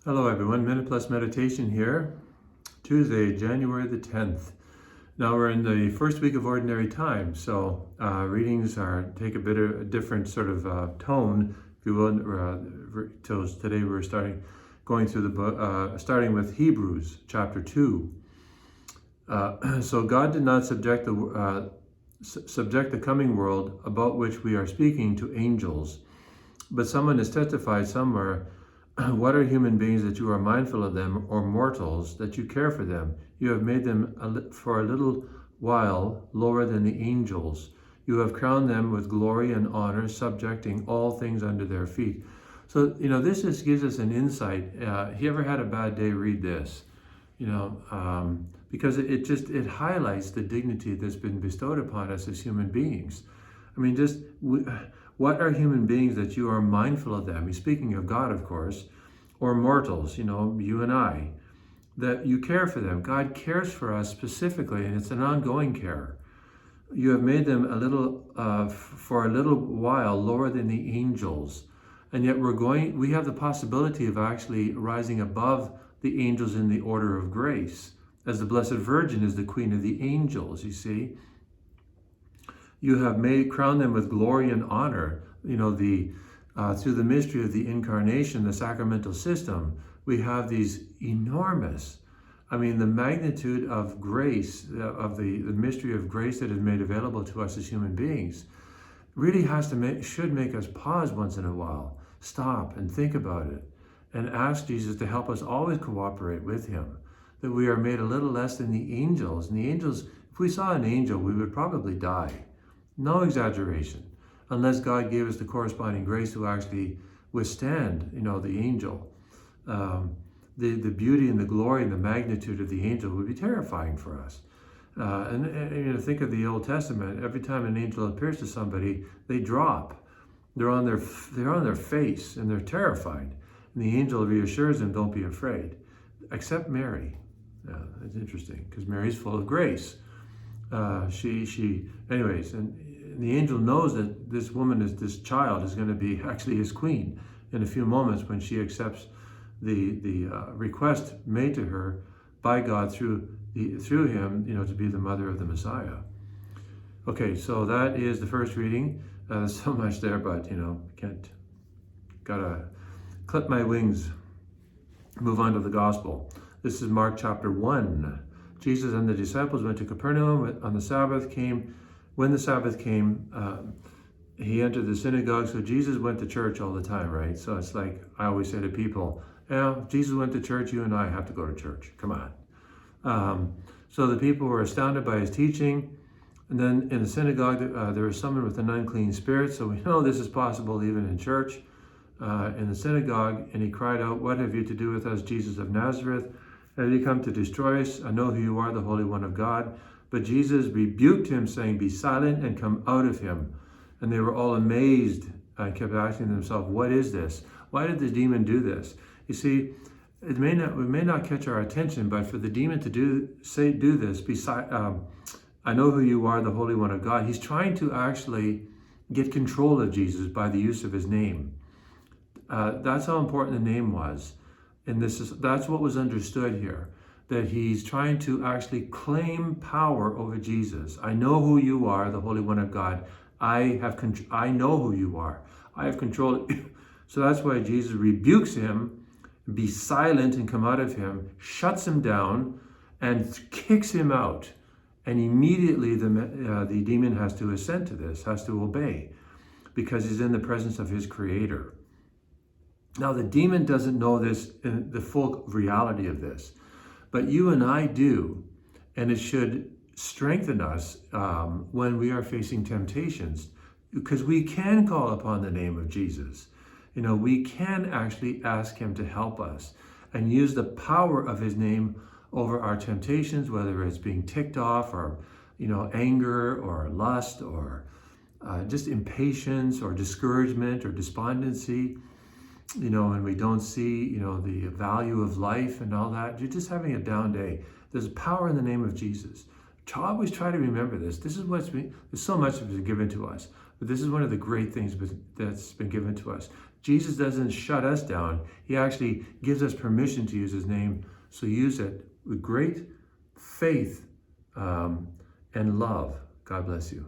Hello everyone, Minute Plus Meditation here, Tuesday, January the 10th. Now we're in the first week of Ordinary Time, so readings take a bit of a different sort of tone, if you will. Till today we're going through the book, starting with Hebrews chapter 2. So God did not subject the coming world about which we are speaking to angels, but someone has testified somewhere. What are human beings that you are mindful of them, or mortals that you care for them? You have made them for a little while lower than the angels. You have crowned them with glory and honor, subjecting all things under their feet. So, this just gives us an insight. If you ever had a bad day, read this, because it highlights the dignity that's been bestowed upon us as human beings. I mean, what are human beings that you are mindful of them? He's speaking of God, of course, or mortals, you and I, that you care for them. God cares for us specifically, and it's an ongoing care. You have made them for a little while lower than the angels, and yet we have the possibility of actually rising above the angels in the order of grace, as the Blessed Virgin is the Queen of the angels, you see. You have crowned them with glory and honor. Through the mystery of the incarnation, the sacramental system, we have these enormous, the magnitude of grace, of the mystery of grace that is made available to us as human beings, really should make us pause once in a while, stop and think about it, and ask Jesus to help us always cooperate with him, that we are made a little less than the angels. And the angels, if we saw an angel, we would probably die. No exaggeration, unless God gave us the corresponding grace to actually withstand, the angel. The beauty and the glory and the magnitude of the angel would be terrifying for us. And think of the Old Testament. Every time an angel appears to somebody, they drop. They're on their face, and they're terrified. And the angel reassures them, "Don't be afraid," except Mary. It's interesting because Mary's full of grace. Anyways, and the angel knows that this child is going to be actually his queen in a few moments when she accepts the request made to her by God through him, to be the mother of the Messiah. Okay, so that is the first reading. There's so much there, but gotta clip my wings. Move on to the gospel. This is Mark chapter 1. Jesus and the disciples went to Capernaum on the Sabbath. When the Sabbath came, he entered the synagogue. So Jesus went to church all the time, right? So it's like I always say to people, if Jesus went to church, you and I have to go to church. Come on. So the people were astounded by his teaching. And then in the synagogue, there was someone with an unclean spirit. So we know this is possible even in church, in the synagogue. And he cried out, "What have you to do with us, Jesus of Nazareth? Have you come to destroy us? I know who you are, the Holy One of God." But Jesus rebuked him, saying, "Be silent and come out of him." And they were all amazed and kept asking themselves, "What is this? Why did the demon do this?" You see, we may not catch our attention, but for the demon to do this, "I know who you are, the Holy One of God," he's trying to actually get control of Jesus by the use of his name. That's how important the name was. And that's what was understood here, that he's trying to actually claim power over Jesus. "I know who you are, the Holy One of God. I know who you are. I have control." So that's why Jesus rebukes him, "Be silent and come out of him," shuts him down, and kicks him out. And immediately the demon has to assent to this, has to obey, because he's in the presence of his Creator. Now, the demon doesn't know this, the full reality of this, but you and I do, and it should strengthen us when we are facing temptations, because we can call upon the name of Jesus. We can actually ask him to help us and use the power of his name over our temptations, whether it's being ticked off or, anger or lust or just impatience or discouragement or despondency. And we don't see, the value of life and all that. You're just having a down day. There's power in the name of Jesus. Always try to remember this. There's so much that's been given to us, but this is one of the great things that's been given to us. Jesus doesn't shut us down. He actually gives us permission to use his name. So use it with great faith and love. God bless you.